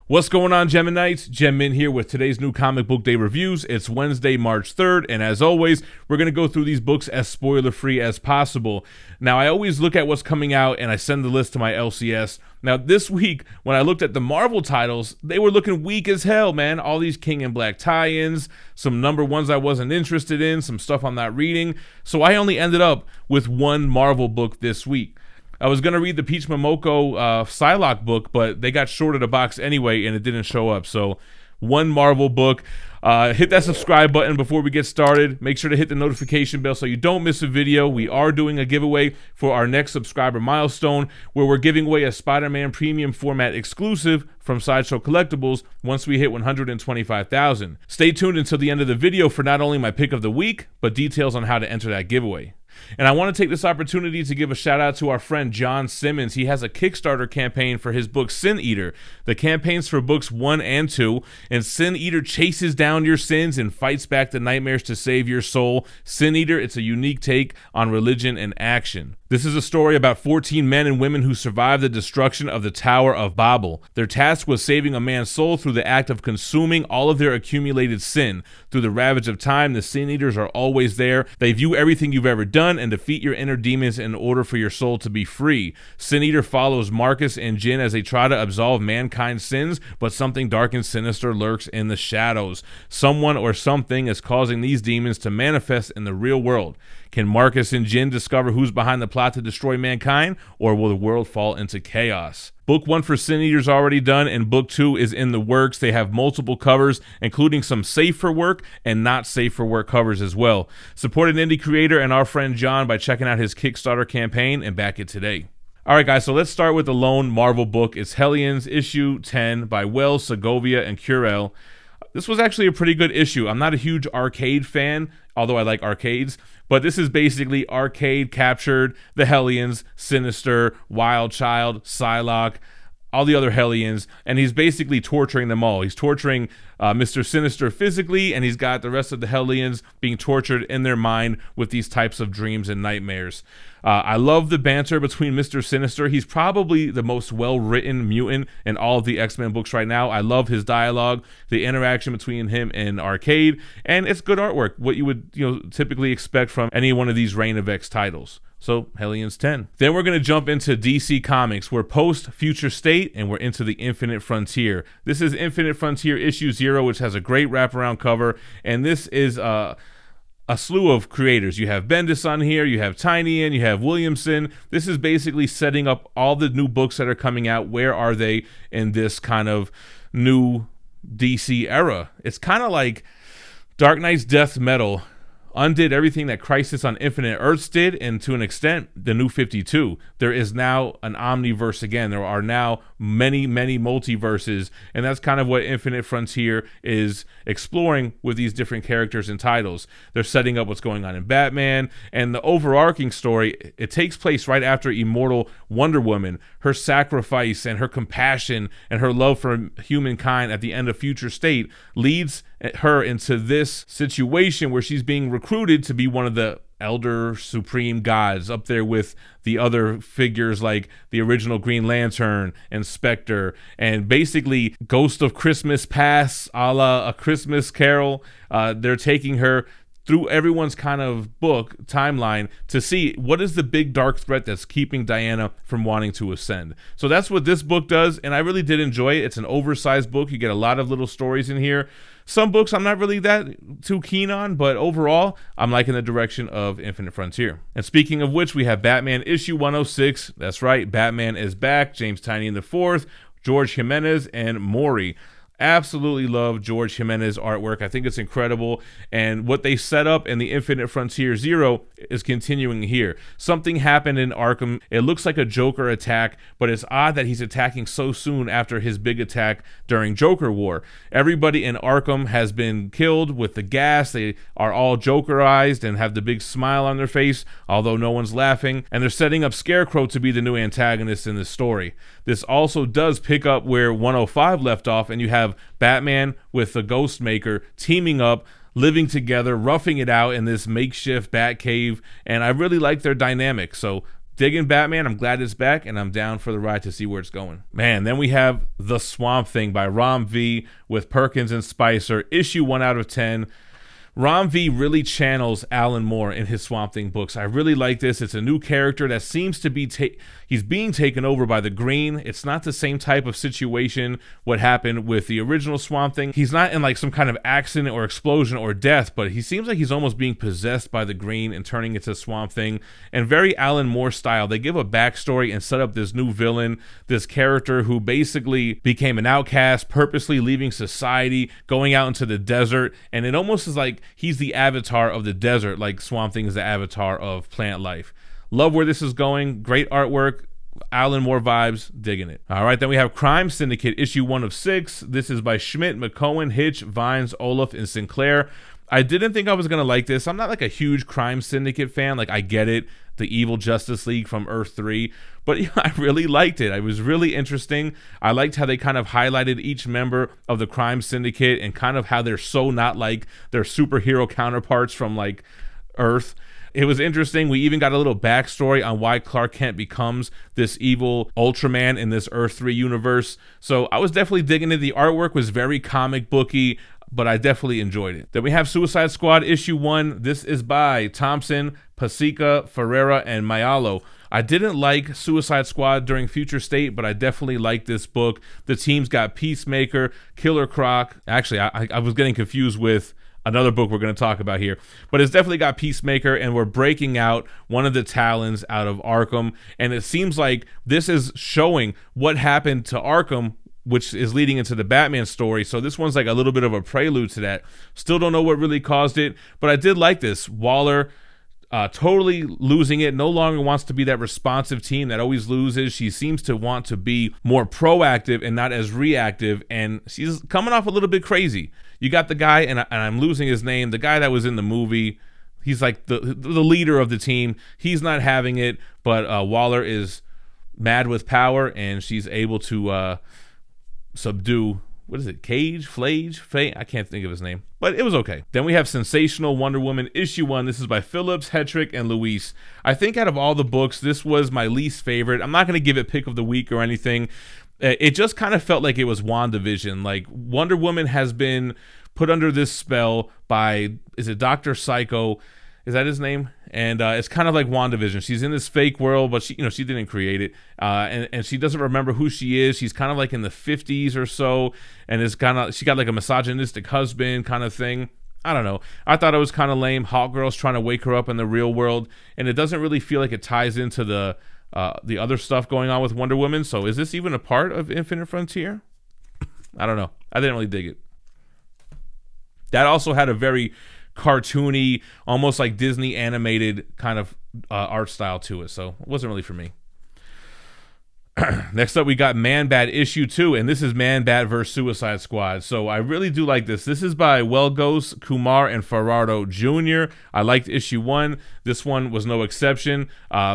What's going on, Geminites? GemMint here with today's new comic book day reviews. It's Wednesday, March 3rd, and as always, we're going to go through these books as spoiler-free as possible. Now, I always look at what's coming out, and I send the list to my LCS. Now, this week, when I looked at the Marvel titles, they were looking weak as hell, man. All these King in Black tie-ins, some number ones I wasn't interested in, some stuff I'm not reading. So I only ended up with one Marvel book this week. I was going to read the Peach Momoko Psylocke book, but they got shorted a box anyway, and it didn't show up. So one Marvel book. Hit that subscribe button before we get started. Make sure to hit the notification bell so you don't miss a video. We are doing a giveaway for our next subscriber milestone, where we're giving away a Spider-Man premium format exclusive from Sideshow Collectibles once we hit 125,000. Stay tuned until the end of the video for not only my pick of the week, but details on how to enter that giveaway. And I want to take this opportunity to give a shout out to our friend John Simmons. He has a Kickstarter campaign for his book Sin Eater. The campaign's for books 1 and 2, and Sin Eater chases down your sins and fights back the nightmares to save your soul. Sin Eater, it's a unique take on religion and action. This is a story about 14 men and women who survived the destruction of the Tower of Babel. Their task was saving a man's soul through the act of consuming all of their accumulated sin. Through the ravage of time, the Sin Eaters are always there. They view everything you've ever done and defeat your inner demons in order for your soul to be free. Sin Eater follows Marcus and Jin as they try to absolve mankind's sins, but something dark and sinister lurks in the shadows. Someone or something is causing these demons to manifest in the real world. Can Marcus and Jin discover who's behind the plot to destroy mankind, or will the world fall into chaos? Book 1 for Sin Eater's already done, and Book 2 is in the works. They have multiple covers, including some safe for work and not safe for work covers as well. Support an indie creator and our friend John by checking out his Kickstarter campaign and back it today. Alright guys, so let's start with the lone Marvel book. It's Hellions, issue 10 by Wells, Segovia, and Curel. This was actually a pretty good issue. I'm not a huge arcade fan, although I like arcades, but this is basically arcade captured the Hellions, Sinister, Wild Child, Psylocke, all the other Hellions, and he's basically torturing them all. He's torturing Mr. Sinister physically, and he's got the rest of the Hellions being tortured in their mind with these types of dreams and nightmares. I love the banter between Mr. Sinister. He's probably the most well-written mutant in all of the X-Men books right now. I love his dialogue, the interaction between him and Arcade, and it's good artwork, what you would typically expect from any one of these Reign of X titles. So, Hellions 10. Then we're going to jump into DC Comics. We're post-Future State, and we're into the Infinite Frontier. This is Infinite Frontier issue 0, which has a great wraparound cover, and this is a slew of creators. You have Bendis on here, you have Tynion, you have Williamson. This is basically setting up all the new books that are coming out. Where are they in this kind of new DC era? It's kind of like Dark Knight's Death Metal undid everything that Crisis on Infinite Earths did, and to an extent, the New 52. There is now an omniverse again. There are now many, many multiverses, and that's kind of what Infinite Frontier is exploring with these different characters and titles. They're setting up what's going on in Batman, and the overarching story, it takes place right after immortal Wonder Woman. Her sacrifice and her compassion and her love for humankind at the end of Future State leads her into this situation where she's being recruited to be one of the elder supreme gods, up there with the other figures like the original Green Lantern and Spectre, and basically Ghost of Christmas Past, a la A Christmas Carol. They're taking her through everyone's kind of book timeline to see what is the big dark threat that's keeping Diana from wanting to ascend. So that's what this book does, and I really did enjoy it. It's an oversized book. You get a lot of little stories in here. Some books I'm not really that too keen on, but overall, I'm liking the direction of Infinite Frontier. And speaking of which, we have Batman issue 106. That's right, Batman is back. James Tynion IV, George Jimenez, and Maury. Absolutely love George Jimenez artwork. I think it's incredible, and what they set up in the Infinite Frontier 0 is continuing here. Something happened in Arkham. It looks like a Joker attack, but it's odd that he's attacking so soon after his big attack during Joker War. Everybody in Arkham has been killed with the gas. They are all Jokerized and have the big smile on their face, although no one's laughing, and they're setting up Scarecrow to be the new antagonist in this story. This also does pick up where 105 left off, and you have Batman with the Ghostmaker teaming up, living together, roughing it out in this makeshift Batcave, and I really like their dynamic. So Digging Batman. I'm glad it's back, and I'm down for the ride to see where it's going. Man, then we have The Swamp Thing by Rom V with Perkins and Spicer, issue 1 out of 10. Rom V really channels Alan Moore in his Swamp Thing books. I really like this. It's a new character that seems to be he's being taken over by the Green. It's not the same type of situation what happened with the original Swamp Thing. He's not in like some kind of accident or explosion or death, but he seems like he's almost being possessed by the Green and turning into Swamp Thing. And very Alan Moore style. They give a backstory and set up this new villain, this character who basically became an outcast, purposely leaving society, going out into the desert, and it almost is like he's the avatar of the desert, like Swamp Thing is the avatar of plant life. Love where this is going. Great artwork. Alan Moore vibes. Digging it. All right, then we have Crime Syndicate, issue 1 of 6. This is by Schmidt, McCohen, Hitch, Vines, Olaf, and Sinclair. I didn't think I was going to like this. I'm not like a huge Crime Syndicate fan. Like, I get it. The evil Justice League from Earth 3. But yeah, I really liked it. It was really interesting. I liked how they kind of highlighted each member of the Crime Syndicate and kind of how they're so not like their superhero counterparts from like Earth. It was interesting. We even got a little backstory on why Clark Kent becomes this evil Ultraman in this Earth 3 universe. So I was definitely digging it. The artwork was very comic booky, but I definitely enjoyed it. Then we have Suicide Squad issue 1. This is by Thompson, Pasica, Ferreira, and Mayalo. I didn't like Suicide Squad during Future State, but I definitely like this book. The team's got Peacemaker, Killer Croc. Actually, I was getting confused with another book we're going to talk about here, but it's definitely got Peacemaker, and we're breaking out one of the Talons out of Arkham, and it seems like this is showing what happened to Arkham, which is leading into the Batman story. So this one's like a little bit of a prelude to that. Still don't know what really caused it, but I did like this. Waller totally losing it, no longer wants to be that responsive team that always loses. She seems to want to be more proactive and not as reactive, and she's coming off a little bit crazy. You got the guy, and I'm losing his name, the guy that was in the movie. He's like the leader of the team. He's not having it, but Waller is mad with power, and she's able to subdue, what is it, Flage? I can't think of his name, but it was okay. Then we have Sensational Wonder Woman issue 1. This is by Phillips, Hetrick, and Luis. I think out of all the books, this was my least favorite. I'm not going to give it pick of the week or anything. It just kind of felt like it was WandaVision. Like, Wonder Woman has been put under this spell by, is it Dr. Psycho? Is that his name? And it's kind of like WandaVision. She's in this fake world, but she didn't create it. And she doesn't remember who she is. She's kind of like in the 50s or so, and she got like a misogynistic husband kind of thing. I don't know. I thought it was kind of lame. Hawkgirl's trying to wake her up in the real world, and it doesn't really feel like it ties into the other stuff going on with Wonder Woman. So is this even a part of Infinite Frontier? I don't know. I didn't really dig it. That also had a very cartoony, almost like Disney animated kind of art style to it, so it wasn't really for me. Next up, we got Man-Bat issue 2, and this is Man-Bat vs. Suicide Squad. So I really do like this. This is by Welgos, Kumar, and Ferraro Jr. I liked issue 1. This one was no exception.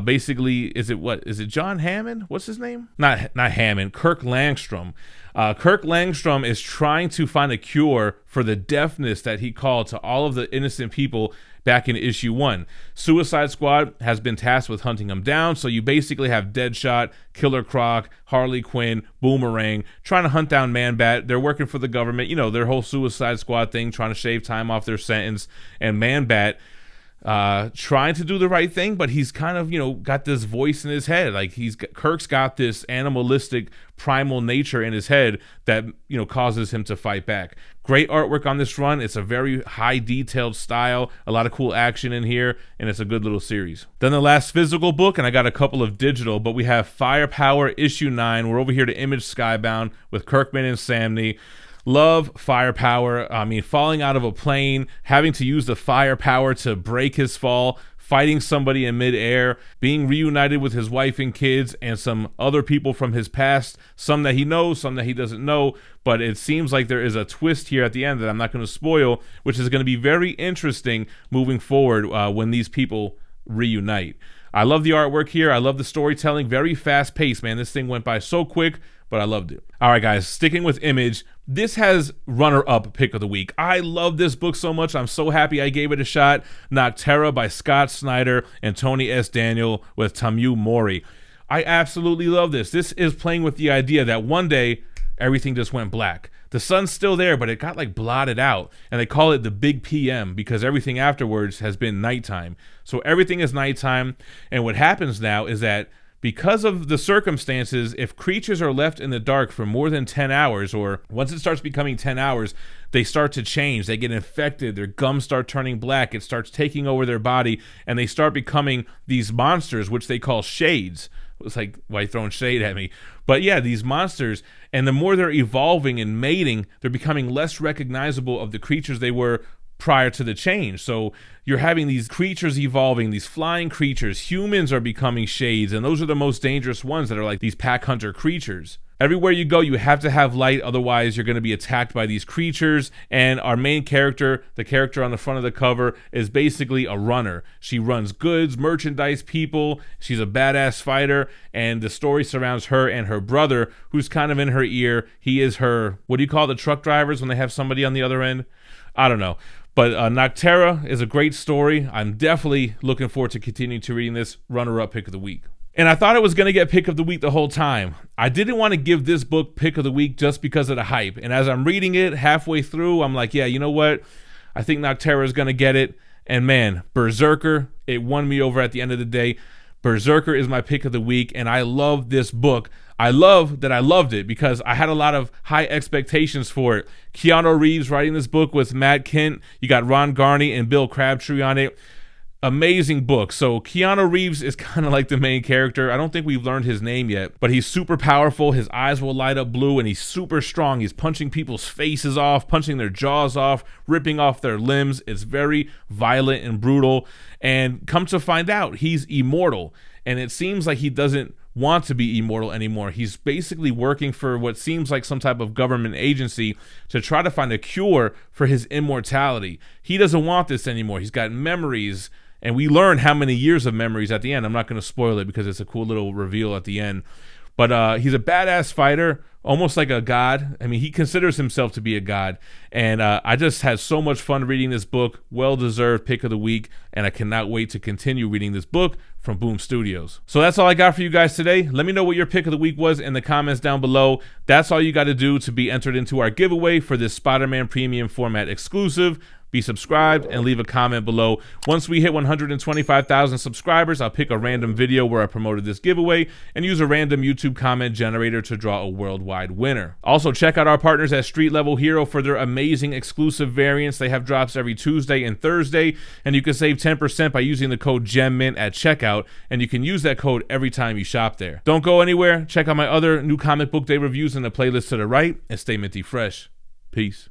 Basically, is it John Hammond? What's his name? Not Hammond. Kirk Langstrom. Kirk Langstrom is trying to find a cure for the deafness that he called to all of the innocent people back in issue 1. Suicide Squad has been tasked with hunting him down, so you basically have Deadshot, Killer Croc, Harley Quinn, Boomerang trying to hunt down Man-Bat. They're working for the government, their whole Suicide Squad thing, trying to shave time off their sentence, and Man-Bat trying to do the right thing, but he's kind of got this voice in his head. Like Kirk's got this animalistic primal nature in his head that causes him to fight back. Great artwork on this run. It's a very high detailed style, a lot of cool action in here, and it's a good little series. Then the last physical book, and I got a couple of digital, but we have Firepower issue 9. We're over here to Image Skybound with Kirkman and Samney. Love Firepower. I mean, falling out of a plane, having to use the firepower to break his fall, fighting somebody in midair, being reunited with his wife and kids, and some other people from his past, some that he knows, some that he doesn't know, but it seems like there is a twist here at the end that I'm not going to spoil, which is going to be very interesting moving forward when these people reunite. I love the artwork here. I love the storytelling. Very fast paced, man. This thing went by so quick, but I loved it. All right, guys, sticking with Image, this has runner-up pick of the week. I love this book so much. I'm so happy I gave it a shot. Nocterra by Scott Snyder and Tony S. Daniel with Tamu Mori. I absolutely love this. This is playing with the idea that one day everything just went black. The sun's still there, but it got like blotted out. And they call it the big PM because everything afterwards has been nighttime. So everything is nighttime. And what happens now is that because of the circumstances, if creatures are left in the dark for more than 10 hours, or once it starts becoming 10 hours, they start to change. They get infected. Their gums start turning black. It starts taking over their body, and they start becoming these monsters, which they call shades. It's like, why are you throwing shade at me? But yeah, these monsters, and the more they're evolving and mating, they're becoming less recognizable of the creatures they were prior to the change. So you're having these creatures evolving, these flying creatures. Humans are becoming shades, and those are the most dangerous ones that are like these pack hunter creatures. Everywhere you go, you have to have light, otherwise you're going to be attacked by these creatures. And our main character, the character on the front of the cover, is basically a runner. She runs goods, merchandise, people. She's a badass fighter, and the story surrounds her and her brother, who's kind of in her ear. He is her, what do you call the truck drivers when they have somebody on the other end? I don't know. But Nocterra is a great story. I'm definitely looking forward to continuing to reading this. Runner-up pick of the week. And I thought it was going to get pick of the week the whole time. I didn't want to give this book pick of the week just because of the hype. And as I'm reading it halfway through, I'm like, yeah, you know what? I think Nocterra is going to get it. And man, Berserker, it won me over at the end of the day. Berserker is my pick of the week, and I love this book. I love that I loved it because I had a lot of high expectations for it. Keanu Reeves writing this book with Matt Kent. You got Ron Garney and Bill Crabtree on it. Amazing book. So Keanu Reeves is kind of like the main character. I don't think we've learned his name yet, but he's super powerful. His eyes will light up blue, and he's super strong. He's punching people's faces off, punching their jaws off, ripping off their limbs. It's very violent and brutal. And come to find out, he's immortal. And it seems like he doesn't want to be immortal anymore. He's basically working for what seems like some type of government agency to try to find a cure for his immortality. He doesn't want this anymore. He's got memories, and we learn how many years of memories at the end. I'm not going to spoil it because it's a cool little reveal at the end. But he's a badass fighter, almost like a god. I mean, he considers himself to be a god. And I just had so much fun reading this book. Well-deserved pick of the week. And I cannot wait to continue reading this book from Boom Studios. So that's all I got for you guys today. Let me know what your pick of the week was in the comments down below. That's all you got to do to be entered into our giveaway for this Spider-Man Premium Format exclusive. Be subscribed and leave a comment below. Once we hit 125,000 subscribers, I'll pick a random video where I promoted this giveaway and use a random YouTube comment generator to draw a worldwide winner. Also, check out our partners at Street Level Hero for their amazing exclusive variants. They have drops every Tuesday and Thursday, and you can save 10% by using the code GemMint at checkout, and you can use that code every time you shop there. Don't go anywhere. Check out my other new comic book day reviews in the playlist to the right, and stay minty fresh. Peace.